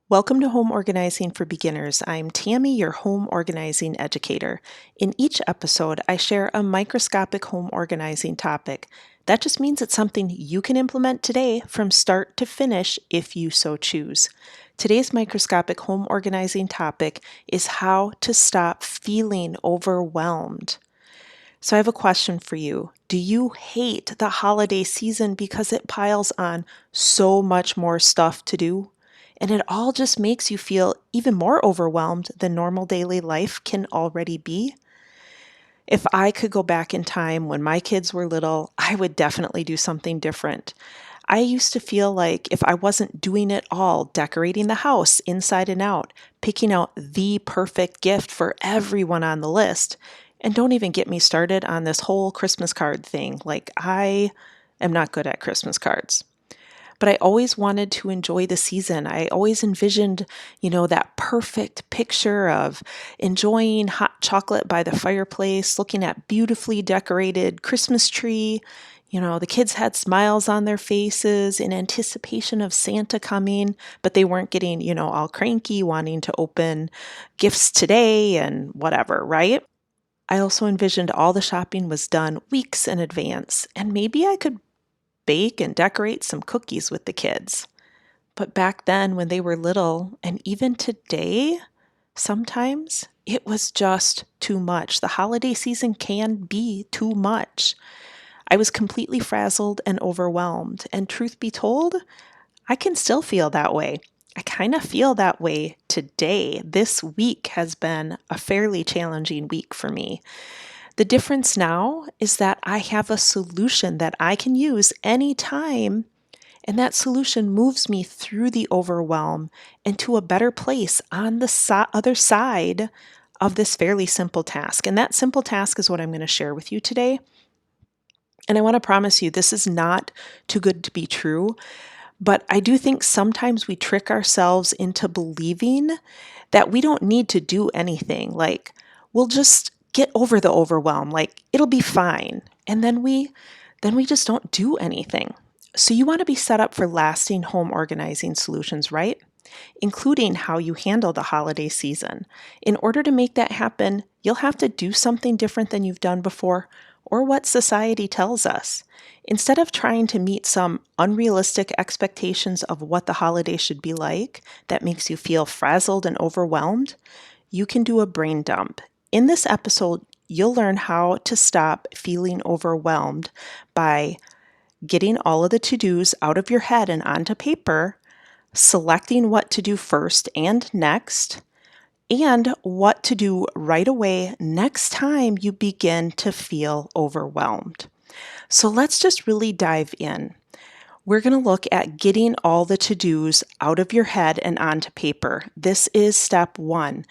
Welcome to Home Organizing for Beginners. I'm Tammy, your home organizing educator. In each episode, I share a microscopic home organizing topic. That just means it's something you can implement today from start to finish if you so choose. Today's microscopic home organizing topic is how to stop feeling overwhelmed. So I have a question for you. Do you hate the holiday season because it piles on so much more stuff to do? And it all just makes you feel even more overwhelmed than normal daily life can already be? If I could go back in time when my kids were little, I would definitely do something different. I used to feel like if I wasn't doing it all, decorating the house inside and out, picking out the perfect gift for everyone on the list, and don't even get me started on this whole Christmas card thing. Like, I am not good at Christmas cards. But I always wanted to enjoy the season. I always envisioned, that perfect picture of enjoying hot chocolate by the fireplace, looking at beautifully decorated Christmas tree. The kids had smiles on their faces in anticipation of Santa coming, but they weren't getting, all cranky, wanting to open gifts today and whatever, right? I also envisioned all the shopping was done weeks in advance, and maybe I could bake and decorate some cookies with the kids. But back then, when they were little, and even today, sometimes it was just too much. The holiday season can be too much. I was completely frazzled and overwhelmed. And truth be told, I can still feel that way. I kind of feel that way today. This week has been a fairly challenging week for me. The difference now is that I have a solution that I can use anytime, and that solution moves me through the overwhelm and to a better place on the other side of this fairly simple task. And that simple task is what I'm going to share with you today. And I want to promise you, this is not too good to be true, but I do think sometimes we trick ourselves into believing that we don't need to do anything. Like, we'll just get over the overwhelm, like it'll be fine. And then we just don't do anything. So you want to be set up for lasting home organizing solutions, right? Including how you handle the holiday season. In order to make that happen, you'll have to do something different than you've done before or what society tells us. Instead of trying to meet some unrealistic expectations of what the holiday should be like that makes you feel frazzled and overwhelmed, you can do a brain dump. In this episode, you'll learn how to stop feeling overwhelmed by getting all of the to-dos out of your head and onto paper, selecting what to do first and next, and what to do right away next time you begin to feel overwhelmed. So let's just really dive in. We're going to look at getting all the to-dos out of your head and onto paper. This is step one.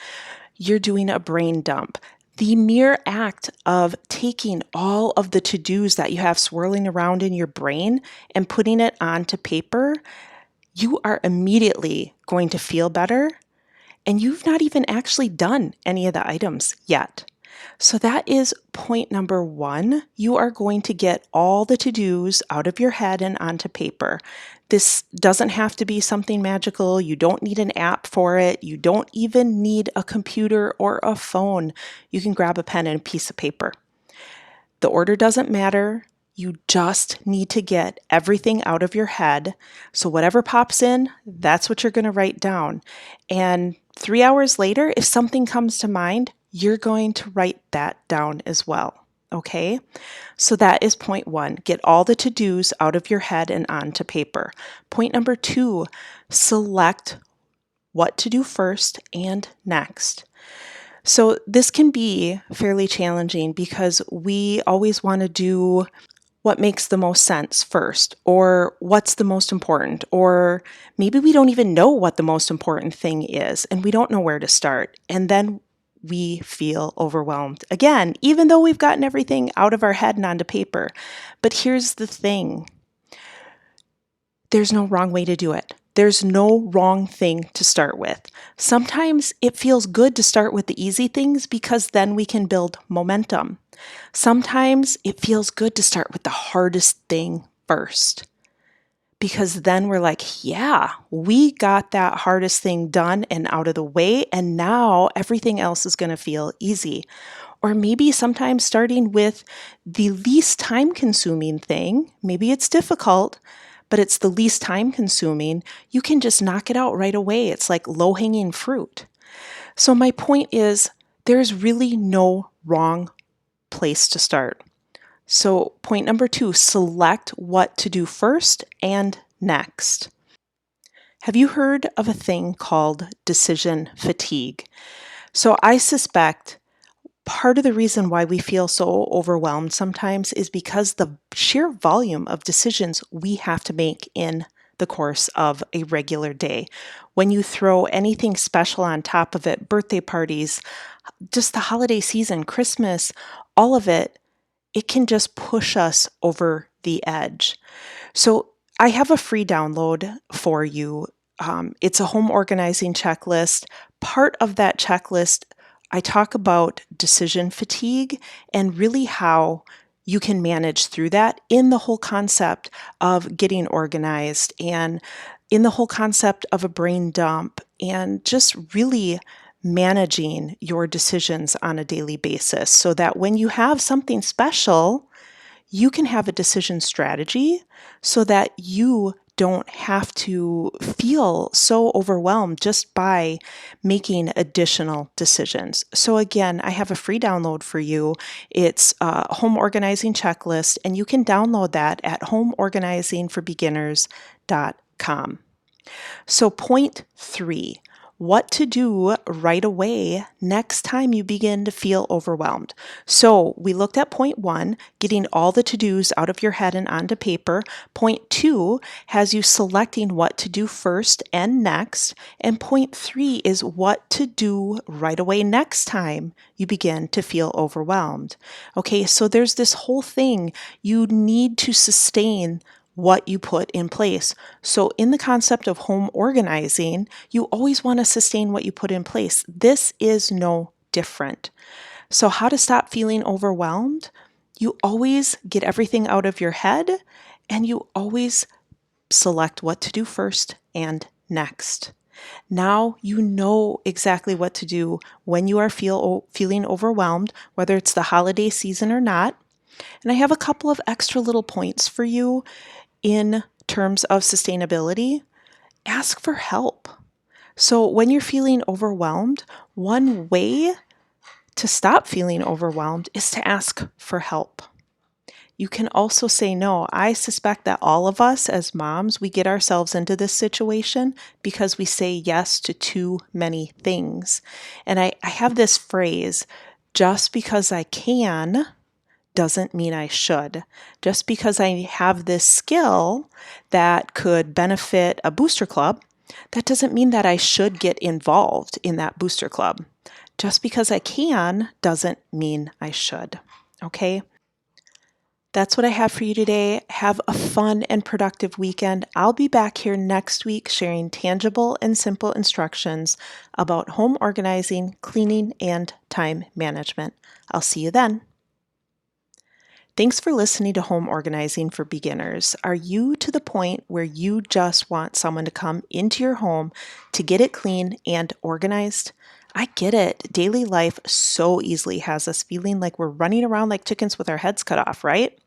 You're doing a brain dump. The mere act of taking all of the to-dos that you have swirling around in your brain and putting it onto paper, you are immediately going to feel better, and you've not even actually done any of the items yet. So that is point number one. You are going to get all the to-dos out of your head and onto paper. This doesn't have to be something magical. You don't need an app for it. You don't even need a computer or a phone. You can grab a pen and a piece of paper. The order doesn't matter. You just need to get everything out of your head. So whatever pops in, that's what you're going to write down. And 3 hours later, if something comes to mind, you're going to write that down as well. Okay? So that is point one. Get all the to-dos out of your head and onto paper. Point number two, select what to do first and next. So this can be fairly challenging because we always want to do what makes the most sense first, or what's the most important, or maybe we don't even know what the most important thing is and we don't know where to start. And then we feel overwhelmed again, even though we've gotten everything out of our head and onto paper. But here's the thing. There's no wrong way to do it. There's no wrong thing to start with. Sometimes it feels good to start with the easy things because then we can build momentum. Sometimes it feels good to start with the hardest thing first because then we're like, yeah, we got that hardest thing done and out of the way, and now everything else is going to feel easy. Or maybe sometimes starting with the least time consuming thing, maybe it's difficult, but it's the least time consuming. You can just knock it out right away. It's like low hanging fruit. So, my point is, there's really no wrong place to start. So, point number 2, select what to do first and next. Have you heard of a thing called decision fatigue? So, I suspect part of the reason why we feel so overwhelmed sometimes is because the sheer volume of decisions we have to make in the course of a regular day. When you throw anything special on top of it, birthday parties, just the holiday season, Christmas, all of it, it can just push us over the edge. So I have a free download for you. It's a home organizing checklist. Part of that checklist, I talk about decision fatigue and really how you can manage through that in the whole concept of getting organized and in the whole concept of a brain dump and just really managing your decisions on a daily basis so that when you have something special, you can have a decision strategy so that you don't have to feel so overwhelmed just by making additional decisions. So, again, I have a free download for you. It's a home organizing checklist, and you can download that at homeorganizingforbeginners.com. So, point 3, what to do right away next time you begin to feel overwhelmed. So, we looked at point 1, getting all the to-dos out of your head and onto paper. Point 2 has you selecting what to do first and next. And point 3 is what to do right away next time you begin to feel overwhelmed. Okay, so there's this whole thing. You need to sustain what you put in place. So, in the concept of home organizing, you always want to sustain what you put in place. This is no different. So, how to stop feeling overwhelmed? You always get everything out of your head and you always select what to do first and next. Now you know exactly what to do when you are feeling overwhelmed, whether it's the holiday season or not. And I have a couple of extra little points for you in terms of sustainability. Ask for help. So, when you're feeling overwhelmed, one way to stop feeling overwhelmed is to ask for help. You can also say no. I suspect that all of us as moms, we get ourselves into this situation because we say yes to too many things. And I have this phrase, just because I can doesn't mean I should. Just because I have this skill that could benefit a booster club, that doesn't mean that I should get involved in that booster club. Just because I can doesn't mean I should. Okay? That's what I have for you today. Have a fun and productive weekend. I'll be back here next week sharing tangible and simple instructions about home organizing, cleaning, and time management. I'll see you then. Thanks for listening to Home Organizing for Beginners. Are you to the point where you just want someone to come into your home to get it clean and organized? I get it. Daily life so easily has us feeling like we're running around like chickens with our heads cut off, right?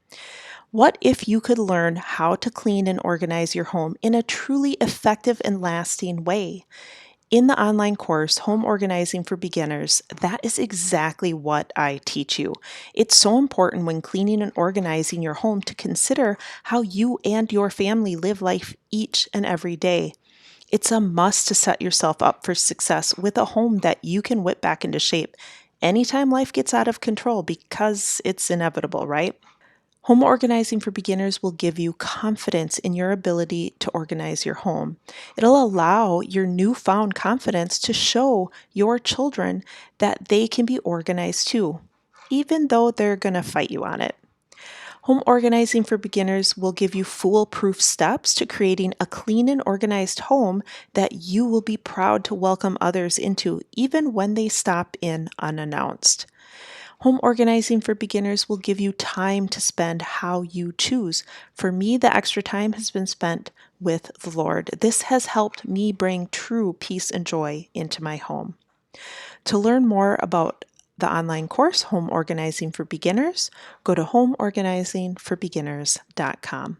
What if you could learn how to clean and organize your home in a truly effective and lasting way? In the online course, Home Organizing for Beginners, that is exactly what I teach you. It's so important when cleaning and organizing your home to consider how you and your family live life each and every day. It's a must to set yourself up for success with a home that you can whip back into shape anytime life gets out of control because it's inevitable, right? Home Organizing for Beginners will give you confidence in your ability to organize your home. It'll allow your newfound confidence to show your children that they can be organized too, even though they're going to fight you on it. Home Organizing for Beginners will give you foolproof steps to creating a clean and organized home that you will be proud to welcome others into, even when they stop in unannounced. Home Organizing for Beginners will give you time to spend how you choose. For me, the extra time has been spent with the Lord. This has helped me bring true peace and joy into my home. To learn more about the online course, Home Organizing for Beginners, go to homeorganizingforbeginners.com.